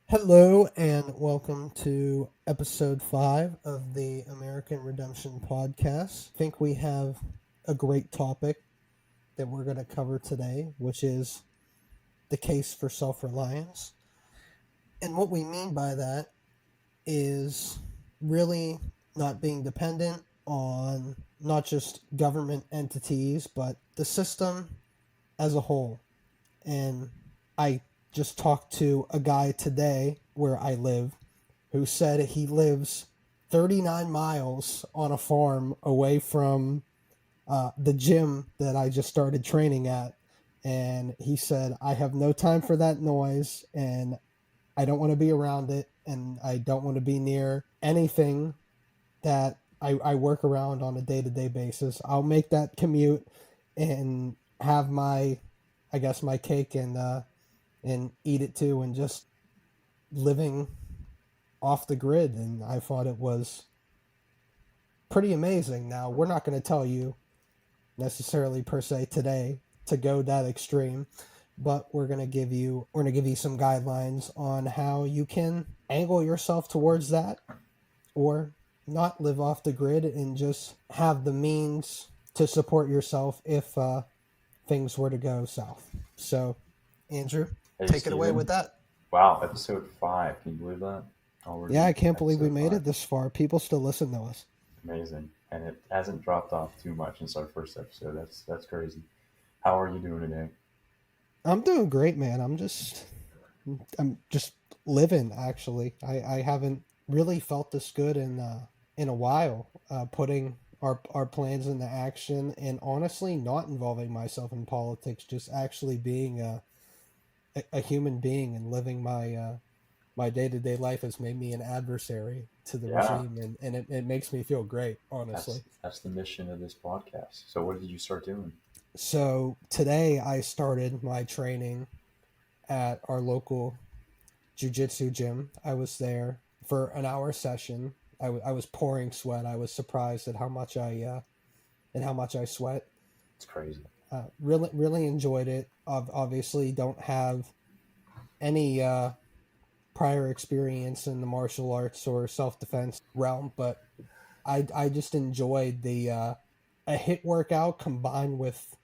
Hello and welcome to episode 5 of the American Redemption podcast. I think we have a great topic that we're going to cover today, which is the case for self reliance. And what we mean by that is really not being dependent on not just government entities, but the system as a whole. And I just talked to a guy today where I live who said he lives 39 miles on a farm away from the gym that I just started training at. And he said, I have no time for that noise and I don't want to be around it and I don't want to be near anything that I work around on a day to day basis. I'll make that commute and have my cake and eat it too, and just living off the grid. And I thought it was pretty amazing. Now, we're not going to tell you necessarily per se today to go that extreme, but we're going to give you some guidelines on how you can angle yourself towards that or not live off the grid and just have the means to support yourself if things were to go south. So, Andrew, Hey, take it away with Steven. that. Wow, episode 5. Can you believe that? Yeah, Already I can't believe we episode made 5. it this far. People still listen to us. Amazing. And it hasn't dropped off too much since our first episode. That's crazy. How are you doing today? I'm doing great, man. I'm just living. Actually, I haven't really felt this good in a while. Putting our plans into action, and honestly, not involving myself in politics. Just actually being a human being and living my day to day life has made me an adversary to the Yeah, regime, and it makes me feel great, that's honestly. that's the mission of this podcast. So what did you start doing? So today I started my training at our local jujitsu gym. I was there for an hour session. I was pouring sweat. I was surprised at how much I sweat. It's crazy. Really enjoyed it. Obviously, don't have any prior experience in the martial arts or self defense realm, but I just enjoyed the a hit workout combined with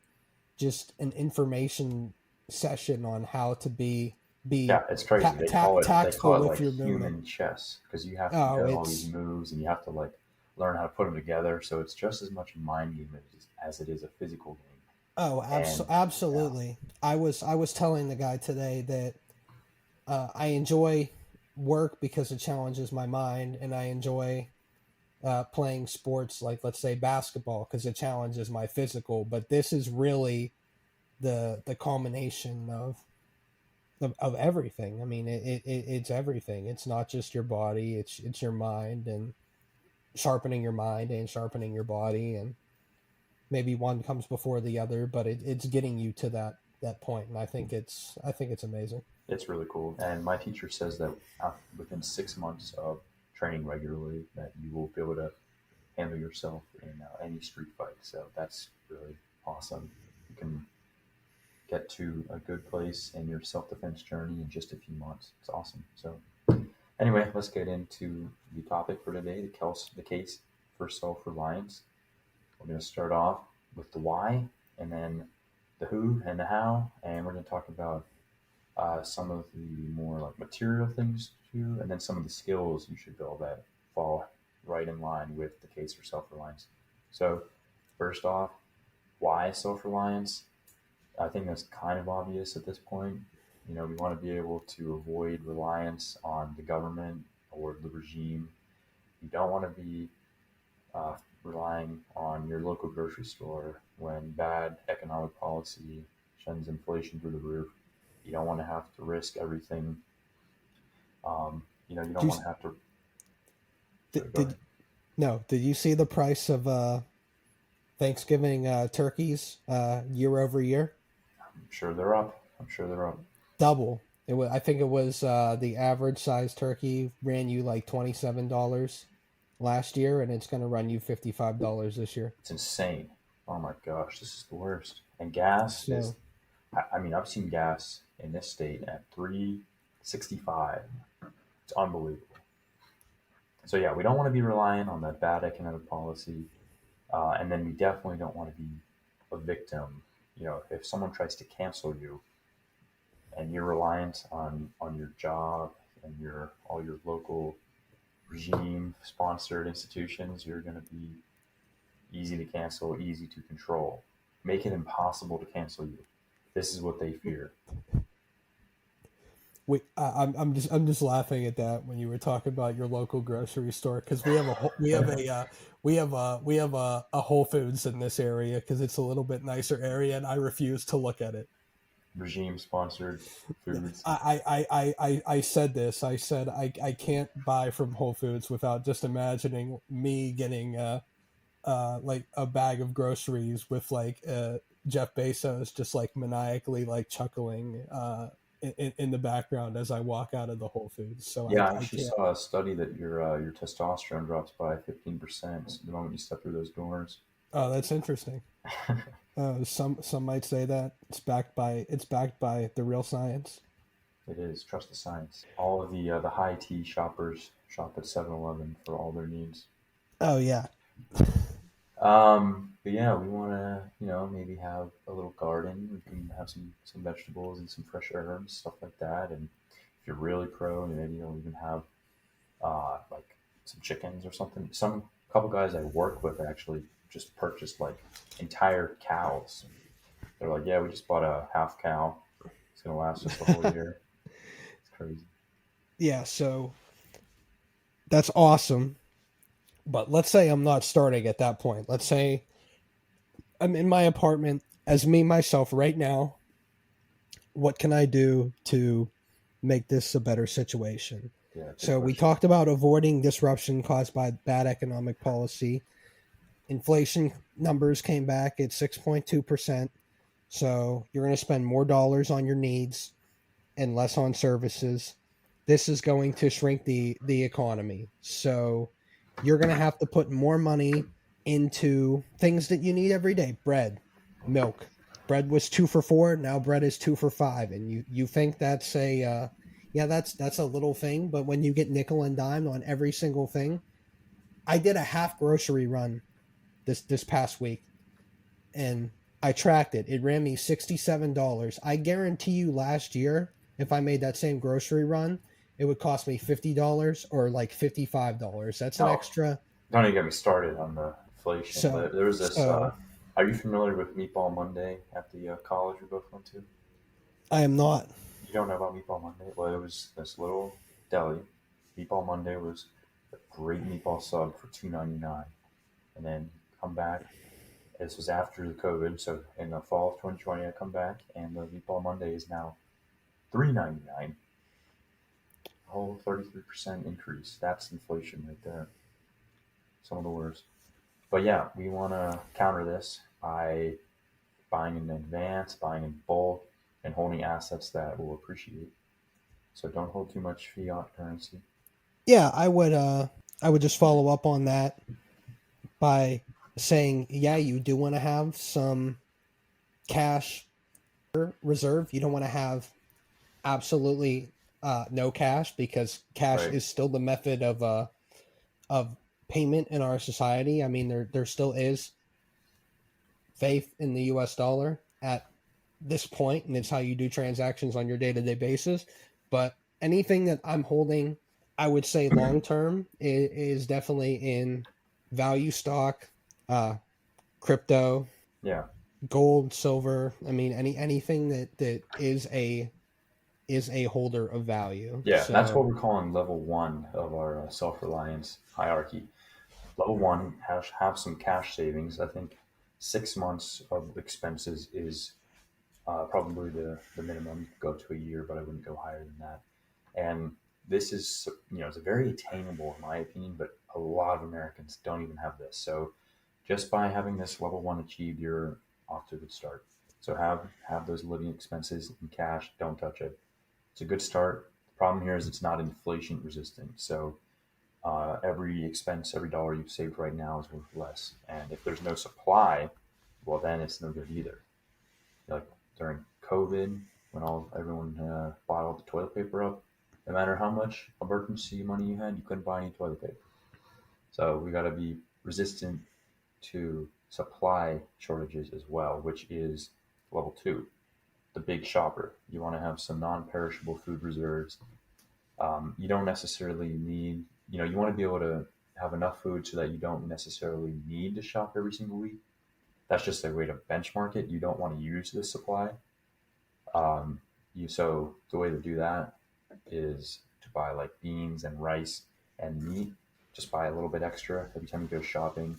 just an information session on how to be Yeah, it's crazy. They tactful call it with like your movement. human chess because you have to Oh, know all these it's moves and you have to like learn how to put them together. So it's just as much a mind game as it is a physical game. And yeah, absolutely. I was telling the guy today that I enjoy work because it challenges my mind, and I enjoy playing sports like, let's say, basketball, because it challenges my physical. But this is really the culmination of everything. I mean, it's everything. It's not just your body. It's your mind, and sharpening your mind and sharpening your body, and maybe one comes before the other, but it's getting you to that point. And I think it's amazing. it's really cool. And my teacher says that within 6 months of training regularly, that you will be able to handle yourself in any street fight. So that's really awesome. You can get to a good place in your self-defense journey in just a few months. It's awesome. So anyway, let's get into the topic for today, the case for self-reliance. We're going to start off with the why, and then the who and the how, and we're going to talk about some of the more like material things too, and then some of the skills you should build that fall right in line with the case for self-reliance. So first off, why self-reliance? I think that's kind of obvious at this point. You know, we want to be able to avoid reliance on the government or the regime. You don't want to be relying on your local grocery store when bad economic policy sends inflation through the roof. You don't want to have to risk everything. You don't Did want to have to. Sorry, did, go ahead. did no? Did you see the price of Thanksgiving turkeys year over year? I'm sure they're up. I'm sure they're up. Double. I think it was the average size turkey ran you like $27 last year, and it's going to run you $55 this year. It's insane. Oh my gosh, this is the worst. And gas is. So I mean, I've seen gas in this state at 3.65. It's unbelievable. So yeah, we don't want to be reliant on that bad economic policy, and then we definitely don't want to be a victim. If someone tries to cancel you and you're reliant on your job and your all your local regime sponsored institutions, you're going to be easy to cancel, easy to control, make it impossible to cancel you. This is what they fear. I'm just laughing at that when you were talking about your local grocery store because we have a Whole Foods in this area because it's a little bit nicer area and I refuse to look at it. Regime sponsored foods. I said this. I said I can't buy from Whole Foods without just imagining me getting like a bag of groceries with like Jeff Bezos just like maniacally like chuckling in the background as I walk out of the Whole Foods. So Yeah, I I actually can't. saw a study that your testosterone drops by 15% the moment you step through those doors. Oh, that's interesting. Some might say that it's backed by the real science. It is. Trust the science. All of the high tea shoppers shop at 7-Eleven for all their needs. Oh yeah, But yeah, we want to, maybe have a little garden. We can have some vegetables and some fresh herbs, stuff like that. And if you're really pro, maybe you'll even have like some chickens or something. Some couple guys I work with actually just purchased like entire cows. They're like, yeah, we just bought a half cow. It's gonna last us the whole year. It's crazy. yeah. So that's awesome. But let's say I'm not starting at that point. Let's say I'm in my apartment as me myself right now. What can I do to make this a better situation? Yeah, good So we question. talked about avoiding disruption caused by bad economic policy. Inflation numbers came back at 6.2%. So you're going to spend more dollars on your needs and less on services. This is going to shrink the economy. So you're going to have to put more money into things that you need every day: bread, milk. Bread was 2 for 4. Now bread is 2 for 5, and you think that's a yeah, that's a little thing, but when you get nickel and dime on every single thing, I did a half grocery run this past week, and I tracked it. It ran me $67. I guarantee you, last year, if I made that same grocery run, it would cost me $50 or like $55. That's an Oh, extra. don't even get me started on the inflation. So There was this. so Are you familiar with Meatball Monday at the college we both went to? I am not. You don't know about Meatball Monday? Well, it was this little deli. Meatball Monday was a great meatball sub for $2.99, and then come back. This was after the COVID, so in the fall of 2020, I come back, and the Meatball Monday is now $3.99. A whole 33% increase. That's inflation right there. Some of the worst. But yeah, we want to counter this by buying in advance, buying in bulk, and holding assets that will appreciate. So don't hold too much fiat currency. Yeah, I would just follow up on that by saying, yeah, you do want to have some cash reserve. You don't want to have absolutely no cash, because cash Right. is still the method of payment in our society. I mean, there still is faith in the U.S. dollar at this point, and it's how you do transactions on your day to day basis. But anything that I'm holding, I would say long term is definitely in value stock, uh, crypto, Yeah. gold, silver. I mean, anything that is a holder of value. Yeah. That's So what we're calling level one of our self-reliance hierarchy. Level one, have some cash savings. I think 6 months of expenses is probably the minimum. You could go to a year, but I wouldn't go higher than that. And this is, it's very attainable in my opinion, but a lot of Americans don't even have this. So just by having this level one achieved, you're off to a good start. So have those living expenses in cash. Don't touch it. It's a good start. The problem here is it's not inflation resistant. So every expense, every dollar you've saved right now is worth less. And if there's no supply, well, then it's no good either. Like during COVID, when everyone bought all the toilet paper up, no matter how much emergency money you had, you couldn't buy any toilet paper. So we got to be resistant to supply shortages as well, which is level two, the big shopper. You want to have some non-perishable food reserves. You don't necessarily need, you want to be able to have enough food so that you don't necessarily need to shop every single week. That's just a way to benchmark it. You don't want to use this supply. So the way to do that is to buy like beans and rice and meat. Just buy a little bit extra every time you go shopping,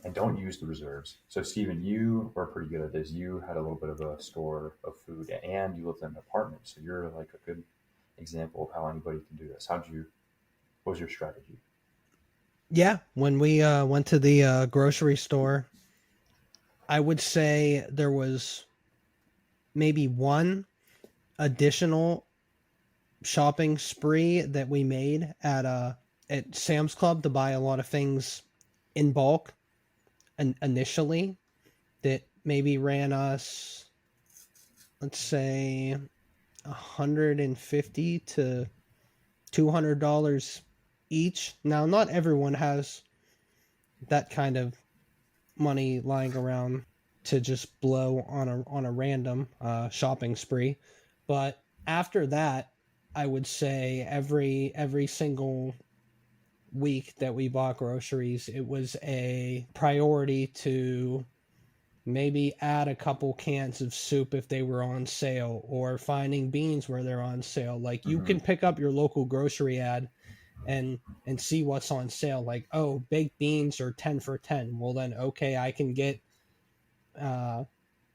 and don't use the reserves. So Stephen, you were pretty good at this. You had a little bit of a store of food, and you lived in an apartment, so you're like a good example of how anybody can do this. What was your strategy? Yeah, when we went to the grocery store, I would say there was maybe one additional shopping spree that we made at Sam's Club to buy a lot of things in bulk and initially that maybe ran us, let's say, 150 to $200 each. Now, not everyone has that kind of money lying around to just blow on a random shopping spree, but after that, I would say every single week that we bought groceries, it was a priority to maybe add a couple cans of soup if they were on sale, or finding beans where they're on sale. Like, you Mm-hmm. can pick up your local grocery ad and see what's on sale. Like, oh, baked beans are 10 for 10. Well, then, okay, I can get uh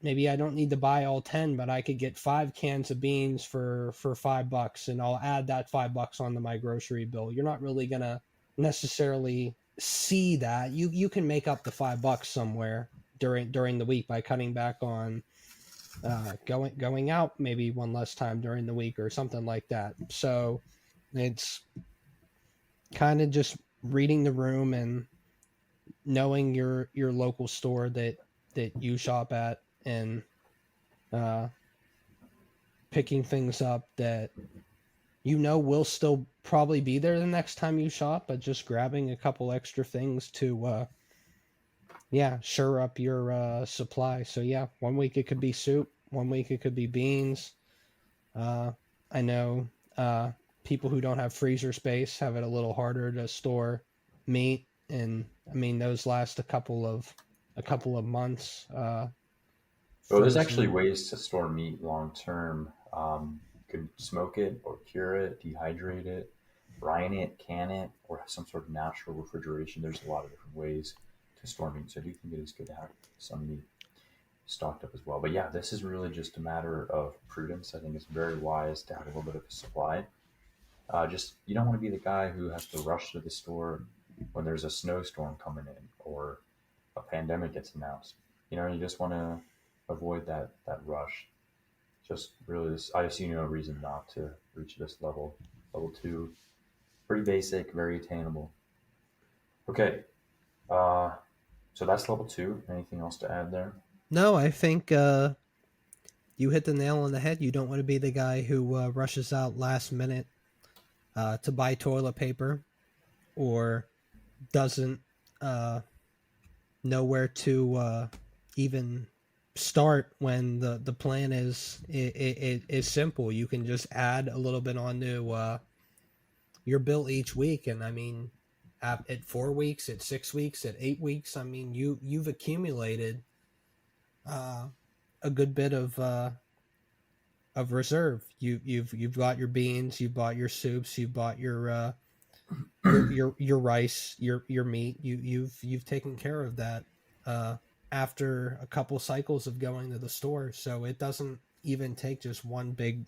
maybe I don't need to buy all 10, but I could get 5 cans of beans for $5, and I'll add that $5 onto my grocery bill. You're not really gonna necessarily see that. You can make up the $5 somewhere during the week by cutting back on going out maybe one less time during the week or something like that. So it's kind of just reading the room and knowing your local store that you shop at, and uh, picking things up that will still probably be there the next time you shop, but just grabbing a couple extra things to yeah, sure up your supply. So yeah, one week it could be soup, one week it could be beans. uh, I know people who don't have freezer space have it a little harder to store meat, and I mean those last a couple of months, Well, there's actually frozen. ways to store meat long term. You could smoke it or cure it, dehydrate it, brine it, can it, or have some sort of natural refrigeration. There's a lot of different ways to store meat. So I do think it is good to have some meat stocked up as well. But yeah, this is really just a matter of prudence. I think it's very wise to have a little bit of a supply. Just you don't want to be the guy who has to rush to the store when there's a snowstorm coming in or a pandemic gets announced. You just want to avoid that rush. Just really, I see no reason not to reach this level. Level two, pretty basic, very attainable. Okay, uh, so that's level two. Anything else to add there? No, I think you hit the nail on the head. You don't want to be the guy who rushes out last minute to buy toilet paper, or doesn't uh, know where to even start when the plan is simple. You can just add a little bit onto your bill each week, and I mean, at 4 weeks, at 6 weeks, at 8 weeks, I mean, you've accumulated uh, a good bit of reserve. You've got your beans, you've bought your soups, you've bought your rice, your meat. You've taken care of that uh, after a couple cycles of going to the store. So it doesn't even take just one big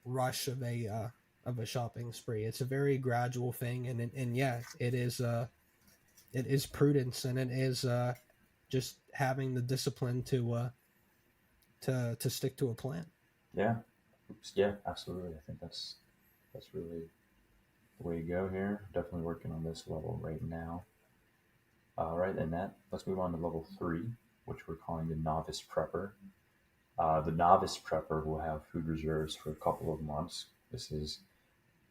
rush of a shopping spree. It's a very gradual thing, and yeah, it is prudence, and it is just having the discipline to stick to a plan. Yeah, oops, yeah, absolutely. I think that's really the way to go here. Definitely working on this level right now. All right, and let's move on to level three, which we're calling the novice prepper. The novice prepper will have food reserves for a couple of months. This is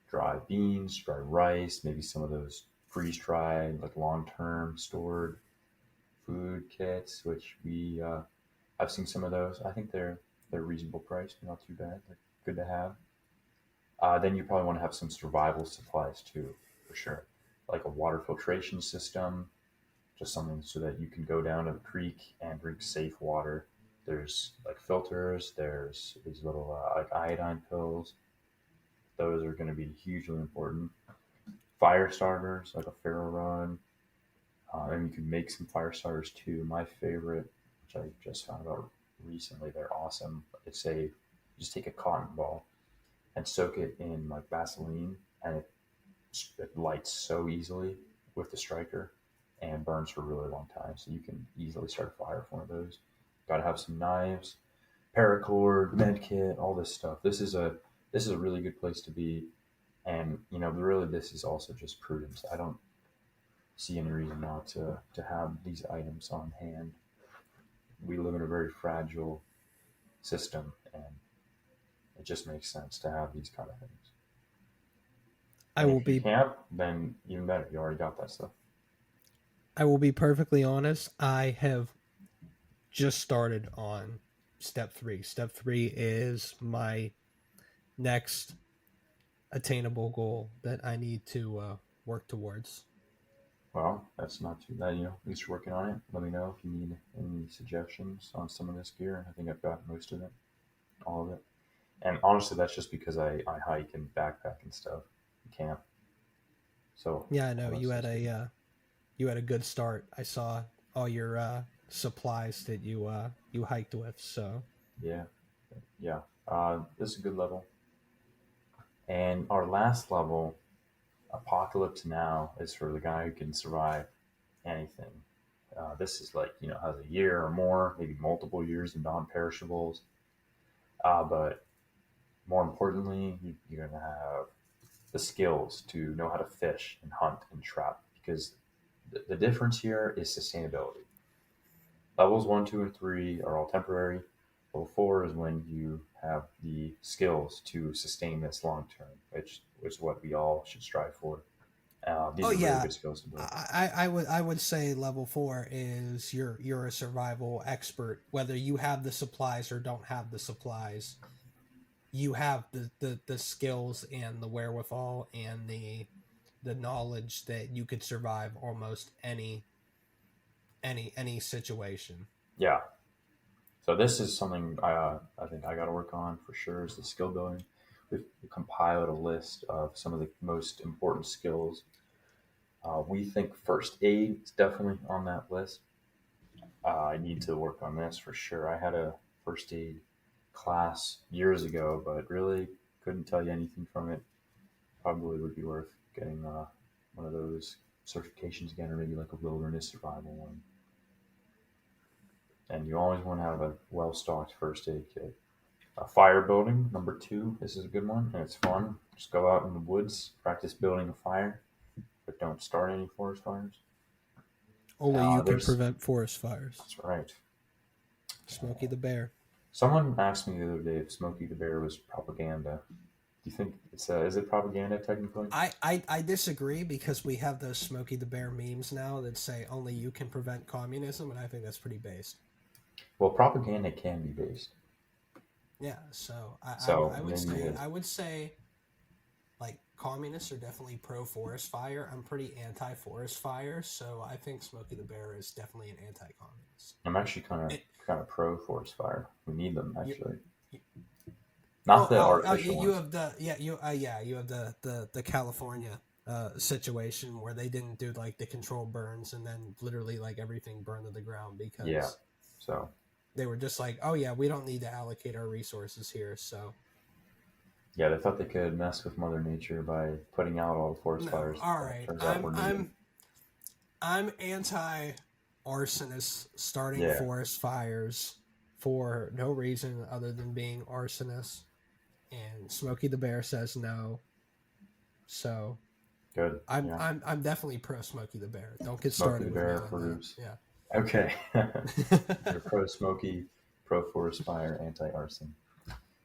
dry beans, dry rice, maybe some of those freeze dried, like long term stored food kits, which I've seen some of those. I think they're reasonable price, not too bad. They're good to have. Then you probably want to have some survival supplies too, for sure, like a water filtration system, just something so that you can go down to the creek and drink safe water. There's like filters. There's these little like iodine pills. Those are going to be hugely important. Fire starters like a ferro rod, and you can make some fire starters too. My favorite, which I just found out recently, they're awesome. It's a you just take a cotton ball and soak it in like Vaseline, and it lights so easily with the striker and burns for a really long time. So you can easily start a fire with one of those. Got to have some knives, paracord, med kit, all this stuff. This is a really good place to be, and really this is also just prudence. I don't see any reason not to have these items on hand. We live in a very fragile system, and it just makes sense to have these kind of things. I And will if you be can't, then even better. You already got that stuff. I will be perfectly honest. I have just started on step 3. Step 3 is my next attainable goal that I need to work towards. Well, that's not too bad. At least you're working on it. Let me know if you need any suggestions on some of this gear. I think I've got most of it, all of it. And honestly, that's just because I hike and backpack and stuff, and camp. So Yeah, I know all that stuff's good. you had a good start. I saw all your supplies that you hiked with. So Yeah, yeah. This is a good level. And our last level, Apocalypse Now, is for the guy who can survive anything. This is like, has a year or more, maybe multiple years of non perishables. But more importantly, you're going to have the skills to know how to fish and hunt and trap, because the difference here is sustainability. Levels 1, 2, and 3 are all temporary. Level 4 is when you have the skills to sustain this long term, which is what we all should strive for. oh These are really yeah, good skills to build. I would say level 4 is you're a survival expert. Whether you have the supplies or don't have the supplies, you have the skills and the wherewithal and the knowledge that you could survive almost any situation. Yeah. So this is something I think I got to work on for sure is the skill building. We've compiled a list of some of the most important skills. We think first aid is definitely on that list. I need to work on this for sure. I had a first aid class years ago, but really couldn't tell you anything from it. Probably would be worth getting one of those certifications again, or maybe like a wilderness survival one. And you always want to have a well stocked first aid kit. Fire building, number 2. This is a good one, and it's fun. Just go out in the woods, practice building a fire, but don't start any forest fires. Only you can There's prevent forest fires. That's right. Smokey the Bear. Someone asked me the other day if Smokey the Bear was propaganda. Do you think it's is it propaganda technically? I disagree because we have those Smokey the Bear memes now that say only you can prevent communism, and I think that's pretty based. Well, propaganda can be based, Yeah, so so I would maybe it say is. like communists are definitely pro forest fire. I'm pretty anti forest fire, so I think Smokey the Bear is definitely an anti communist. I'm actually kind of It, kind of pro forest fire. We need them you, actually, you, not the you, artificial you ones. have the you have the California situation where they didn't do like the controlled burns and then literally like everything burned to the ground Yeah. because So they were just like, oh yeah, we don't need to allocate our resources here. So yeah, they thought they could mess with Mother Nature by putting out all the forest no, fires all that right, turns out were needed. I'm anti arsonists starting Yeah. forest fires for no reason other than being arsonists. And Smokey the Bear says no. So Good. I'm Yeah. I'm I'm definitely pro Smokey the Bear. Don't get Smokey started the with me Bear on that. approves. Okay. Yeah. You're pro Smoky, pro forest fire, anti arson.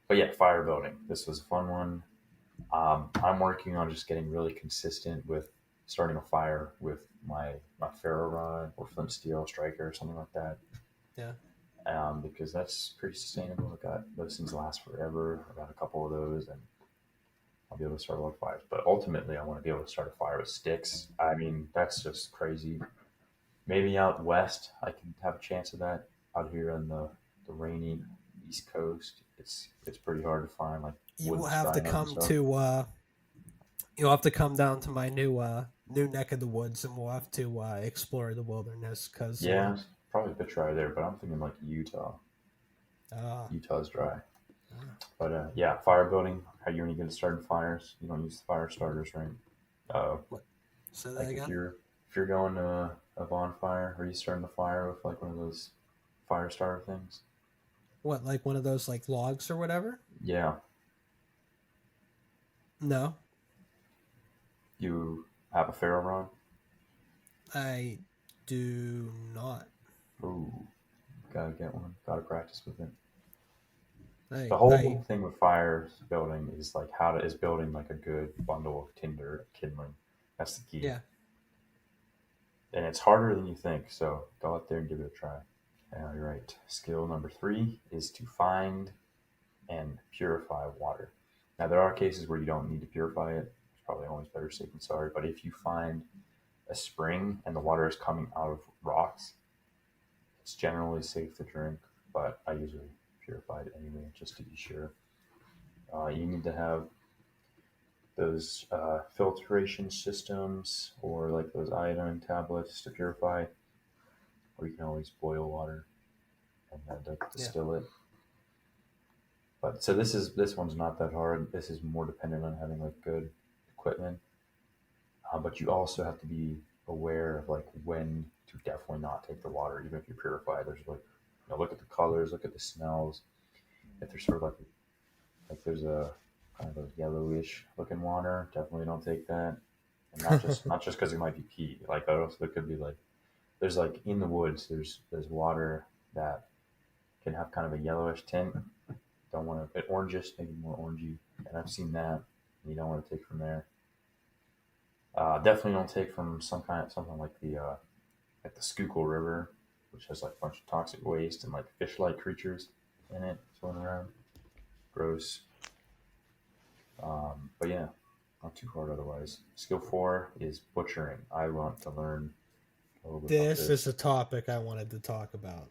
But yeah, fire building. This was a fun one. I'm working on just getting really consistent with starting a fire with my ferro rod or flint steel striker or something like that, Yeah. because that's pretty sustainable. I got those things last forever. I got a couple of those, and I'll be able to start a lot of fires. But ultimately, I want to be able to start a fire with sticks. I mean, that's just crazy. Maybe out west, I can have a chance of that. Out here on the rainy East Coast, it's pretty hard to find like You wood will that's have to drying up and come stuff. to you'll have to come down to my new neck of the woods, and we'll have to explore the wilderness because Yeah, it's probably a bit dry there, but I'm thinking like Utah. uh, Utah's dry. uh, But yeah, fire building. How you when you get started fires? You don't use the fire starters, right? Uh, what? Say that like again. if you're going to a bonfire, are you starting the fire with like one of those fire starter things? What, like one of those like logs or whatever? Yeah, No, you have a ferro rod. I do not. Ooh, gotta get one. Gotta practice with it. The I whole thing with fire building is like is building like a good bundle of tinder kindling. That's the key, yeah. and it's harder than you think. So go out there and give it a try. You're right. Skill number three is to find and purify water. Now, there are cases where you don't need to purify it. It's probably always better safe than sorry. But if you find a spring and the water is coming out of rocks, it's generally safe to drink. But I usually purify it anyway, just to be sure. You need to have those filtration systems or like those iodine tablets to purify, or you can always boil water and then Yeah. distill it. But so this one's not that hard. This is more dependent on having like good equipment, but you also have to be aware of like when to definitely not take the water, even if you purify. There's like, look at the colors, look at the smells. If there's sort of like there's a kind of a yellowish looking water, definitely don't take that. And not just because it might be pee. Like also there could be like there's like in the woods there's water that can have kind of a yellowish tint. Don't want to, orangish, maybe more orangey. And I've seen that. You don't want to take from there. Definitely don't take from something like the Schuylkill River, which has like a bunch of toxic waste and like fish-like creatures in it swimming around. Gross. But yeah, not too hard otherwise. Skill four is butchering. I want to learn a little bit about This is this. a topic I wanted to talk about.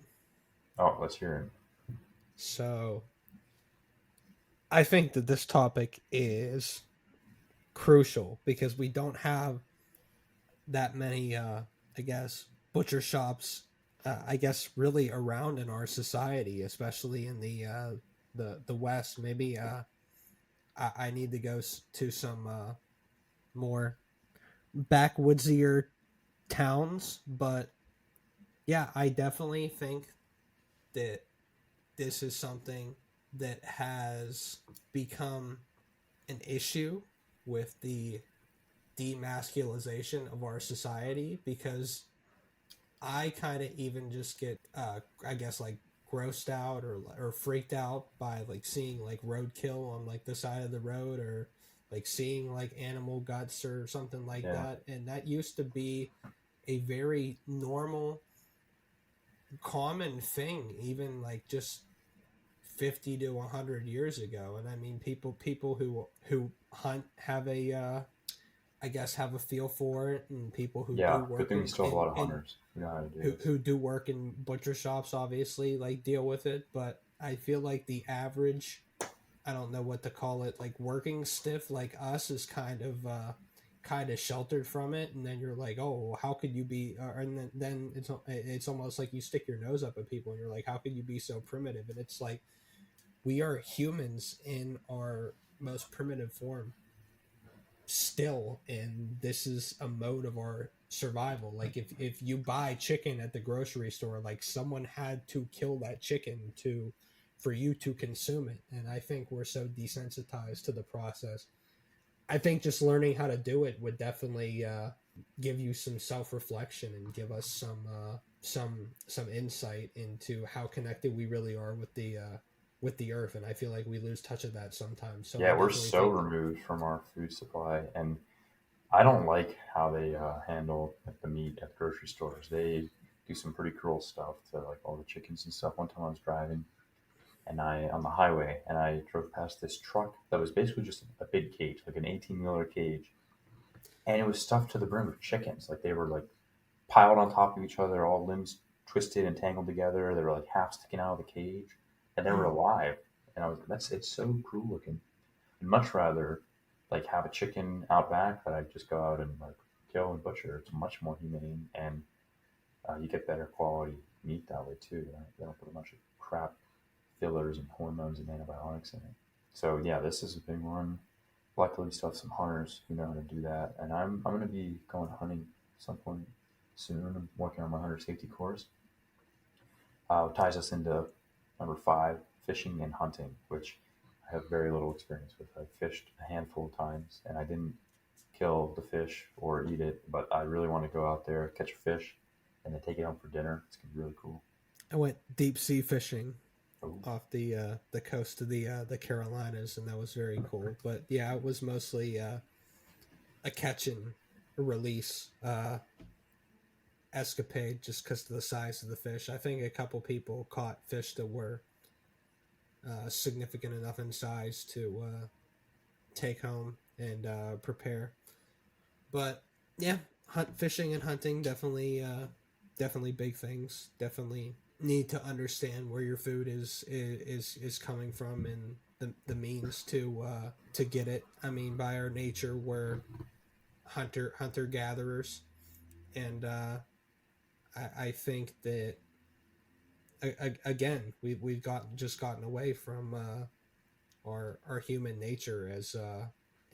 Oh, let's hear it. So I think that this topic is crucial because we don't have that many, I guess, butcher shops. I guess really around in our society, especially in the West. Maybe I need to go to some more backwoodsier towns, but yeah, I definitely think that this is something that has become an issue with the demasculization of our society because I kind of even just get, I guess, like grossed out or freaked out by like seeing like roadkill on like the side of the road or like seeing like animal guts or something like Yeah, that. And that used to be a very normal, common thing, even like just 50 to 100 years ago. And I mean, people who hunt have a I guess have a feel for it, and people who do yeah. Good work thing we still have a lot of in hunters who know how to do this. who do work in butcher shops obviously like deal with it. But I feel like the average, I don't know what to call it, like working stiff like us is kind of sheltered from it. And then you're like, oh, how could you be, and then it's almost like you stick your nose up at people and you're like, how could you be so primitive? And it's like, we are humans in our most primitive form still, and this is a mode of our survival. Like if you buy chicken at the grocery store, like someone had to kill that chicken to for you to consume it. And I think we're so desensitized to the process. I think just learning how to do it would definitely give you some self-reflection and give us some insight into how connected we really are with with the earth, and I feel like we lose touch of that sometimes. So I Yeah, we're definitely so think removed from our food supply, and I don't like how they handle like, the meat at the grocery stores. They do some pretty cruel stuff to like all the chickens and stuff. One time I was driving and I on the highway and I drove past this truck that was basically just a big cage, like an 18-wheeler cage, and it was stuffed to the brim with chickens. Like they were like piled on top of each other, all limbs twisted and tangled together. They were like half sticking out of the cage, and they were mm, alive. And I was that's it's so cruel looking. I'd much rather like have a chicken out back that I just go out and like kill and butcher. It's much more humane, and you get better quality meat that way too. They don't put a bunch of crap fillers and hormones and antibiotics in it. So yeah, this is a big one. Luckily, still have some hunters who know how to do that, and I'm going to be going hunting at some point soon. I'm working on my hunter safety course. Ties us into number five, fishing and hunting, which I have very little experience with. I fished a handful of times, and I didn't kill the fish or eat it, but I really want to go out there, catch a fish, and then take it home for dinner. It's gonna be really cool. I went deep sea fishing Oh, off the coast of the Carolinas, and that was very cool. But yeah, it was mostly a catch and release escapade just because of the size of the fish. I think a couple people caught fish that were significant enough in size to take home and prepare. But yeah, fishing and hunting definitely big things. Definitely need to understand where your food is coming from and the means to get it. I mean, by our nature, we're hunter gatherers, and I think that again we've gotten away from our human nature as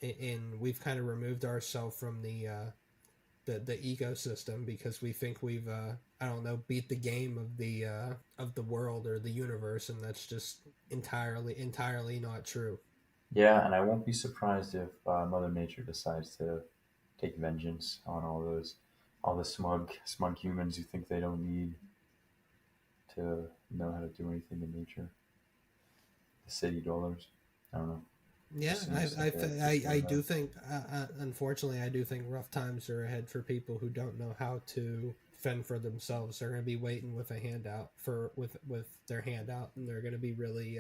and we've kind of removed ourselves from the ecosystem because we think we've I don't know beat the game of the world or the universe, and that's just entirely not true. yeah, and I won't be surprised if Mother Nature decides to take vengeance on all the smug humans who think they don't need to know how to do anything in nature. The city dwellers. I don't know. Yeah, Just seems like just I one of do think unfortunately I do think rough times are ahead for people who don't know how to fend for themselves. They're going to be waiting with a handout for with their handout, and they're going to be really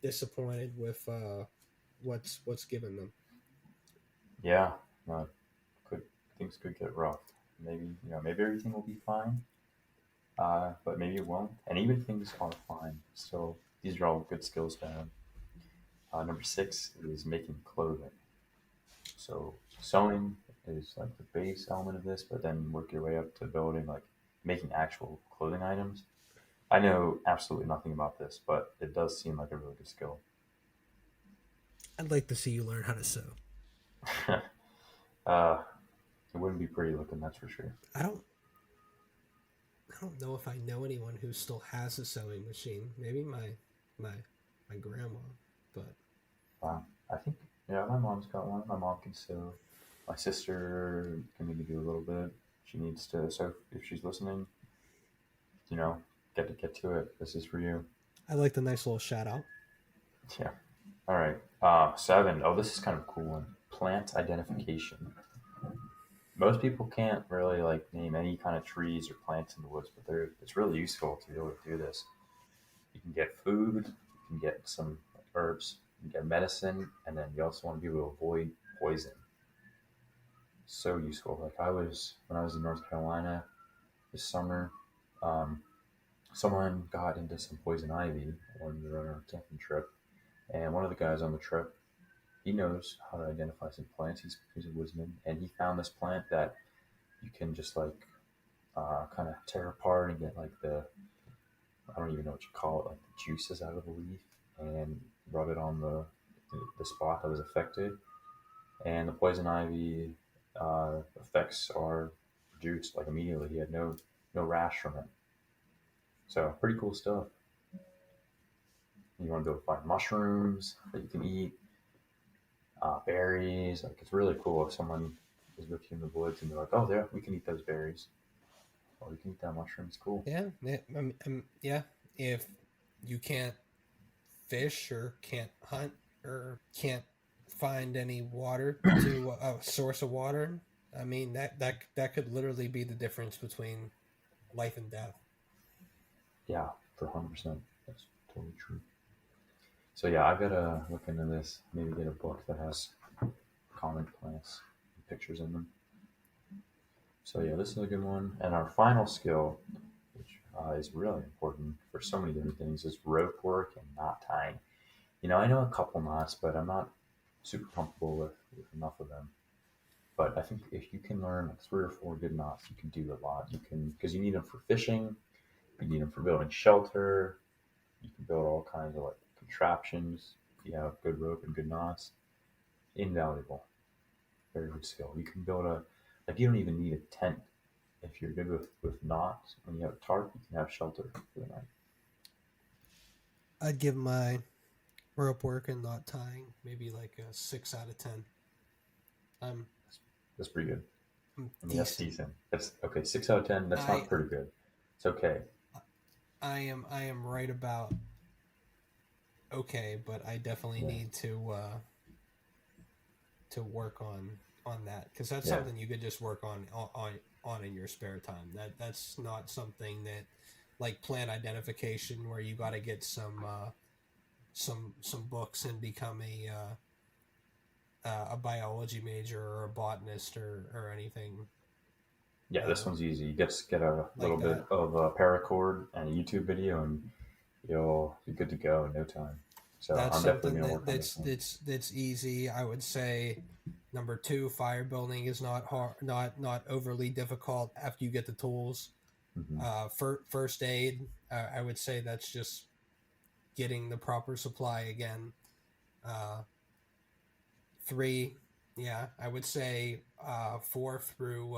disappointed with what's given them. yeah. No, could things could get rough. Maybe maybe everything will be fine, but maybe it won't. And even things are fine. So these are all good skills to have. Number six is making clothing. So sewing is like the base element of this, but then work your way up to building like making actual clothing items. I know absolutely nothing about this, but it does seem like a really good skill. I'd like to see you learn how to sew. uh, it wouldn't be pretty looking, that's for sure. I don't I don't know if I know anyone who still has a sewing machine. Maybe my my grandma, but I think yeah, my mom's got one. My mom can sew. My sister can maybe do a little bit. She needs to. So if she's listening, you know, get to it. This is for you. I like the nice little shout out. Yeah. All right. Seven. Oh, this is kind of a cool one. Plant identification. Most people can't really like name any kind of trees or plants in the woods, but it's really useful to be able to do this. You can get food. You can get some herbs. You can get medicine, and then you also want to be able to avoid poison. So useful. Like I was when I was in North Carolina this summer. Um, Someone got into some poison ivy when we were on our camping trip, and one of the guys on the trip, he knows how to identify some plants. He's a woodsman, and he found this plant that you can just like kind of tear apart and get like the I don't even know what you call it, like the juices out of the leaf, and rub it on the spot that was affected, and the poison ivy effects are reduced like immediately. He had no rash from it. So pretty cool stuff. You want to go find mushrooms that you can eat, berries. Like it's really cool if someone is with you in the woods and they're like, "Oh, yeah, we can eat those berries. Or we can eat that mushroom. It's cool." Yeah, yeah, yeah. If you can't fish or can't hunt or can't find any water to a source of water. I mean that could literally be the difference between life and death. Yeah, for 100%. That's totally true. So yeah, I've got to look into this. Maybe get a book that has common plants, and pictures in them. So yeah, this is a good one. And our final skill, which is really important for so many different things, is rope work and knot tying. I know a couple knots, but I'm not super comfortable with enough of them. But I think if you can learn like 3 or 4 good knots, you can do a lot. You can, because you need them for fishing, you need them for building shelter. You can build all kinds of like contraptions. If you have good rope and good knots, invaluable. Very good skill. You can build like you don't even need a tent if you're good with knots. When you have a tarp, you can have shelter for the night. I'd give my rope work and knot tying maybe like a 6 out of 10. I'm That's pretty good. I'm I mean, that's decent. decent. That's okay. 6 out of 10. That's I not pretty good. It's okay. I am right about okay, but I definitely Yeah. need to work on that because that's Yeah. something you could just work on in your spare time. That's not something that like plant identification where you got to get some books and become a biology major or a botanist or anything Yeah, this uh, one's easy. You just get a little like bit that. of a paracord and a YouTube video, and you'll be good to go in no time. So That's I'm definitely something going to work on this one. that's easy. I would say number two, fire building is not hard, not overly difficult after you get the tools. Hmm. First aid, I would say that's just getting the proper supply again. Uh, three, yeah, I would say 4 through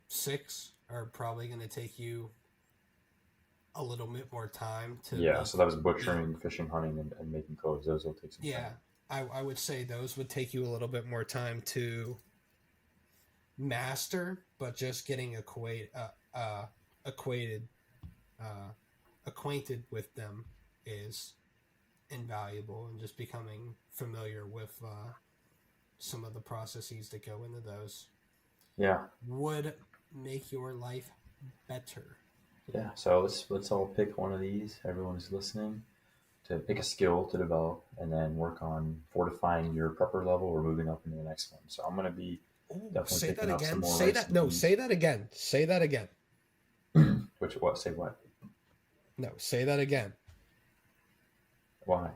6 are probably going to take you a little bit more time to Yeah, so that was make. butchering, fishing, hunting, and making clothes. Those will take some Yeah, time. I would say those would take you a little bit more time to master, but just getting equated, uh, acquainted with them is invaluable, and just becoming familiar with some of the processes that go into those Yeah, would make your life better. yeah. So let's all pick one of these. Everyone who's listening to pick a skill to develop, and then work on fortifying your prepper level or moving up into the next one. So I'm going to be Oh, definitely say that picking up some again. more Say rice that. and No, beans. say that again. Say that again. Which what? Say what? No, say that again. Why?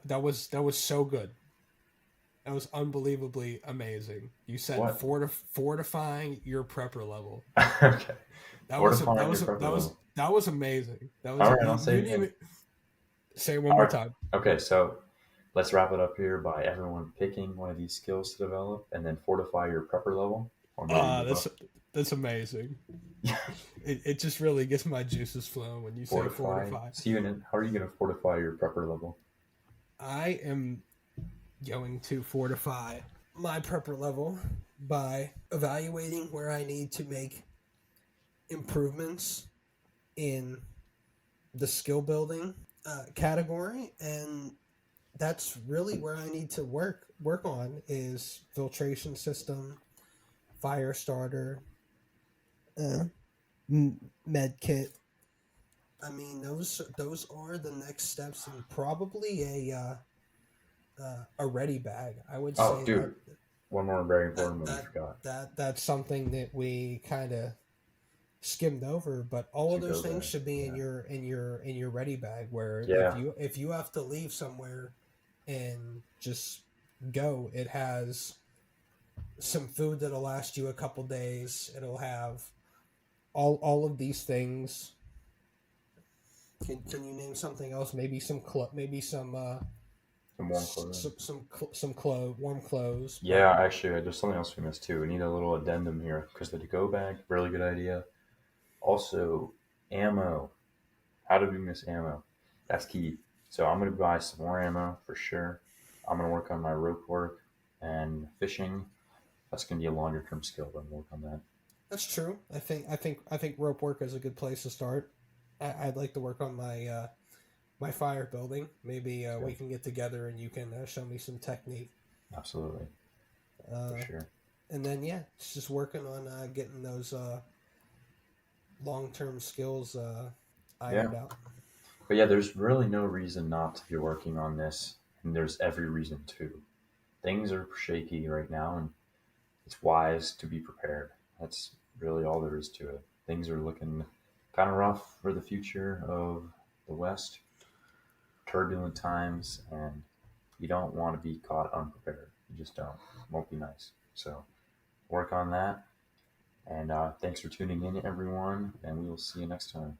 That was so good. That was unbelievably amazing. You said What? fortifying your prepper level. Okay. That was that Fortifying your was prepper level. that was amazing. That All was right, I'll say you it didn't again. even say it one All more right. time. Okay, so let's wrap it up here by everyone picking one of these skills to develop, and then fortify your prepper level, or maybe Ah, move up. that's amazing. It just really gets my juices flowing when you say Fortify. fortify. Steven, how are you going to fortify your prepper level? I am going to fortify my prepper level by evaluating where I need to make improvements in the skill building category, and that's really where I need to work on is filtration system, fire starter, uh, med kit. I mean, those are the next steps, and probably a ready bag. I would Oh, say dude, one more very important one we that forgot. that's something that we kind of skimmed over, but all of To go those things bag. should be in Yeah. your ready bag where Yeah. if you have to leave somewhere and just go, it has some food that'll last you a couple days. It'll have all of these things. Can you name something else? Maybe maybe Some warm clothing. warm clothes, but Yeah, actually, there's something else we missed too. We need a little addendum here because the to-go bag, really good idea. Also, ammo. How did we miss ammo? That's key. So I'm gonna buy some more ammo for sure. I'm gonna work on my rope work and fishing. That's gonna be a longer term skill, but I'm gonna work on that. that's true. I think rope work is a good place to start. I'd like to work on my fire building. Maybe we Good. can get together and you can show me some technique. Absolutely. For Uh, sure. and then yeah, it's just working on getting those long term skills Yeah. ironed out. But yeah, there's really no reason not to be working on this, and there's every reason to. Things are shaky right now, and it's wise to be prepared. That's really all there is to it. Things are looking kind of rough for the future of the West, turbulent times, and you don't want to be caught unprepared. You just don't. It won't be nice. So work on that. And thanks for tuning in, everyone, and we will see you next time.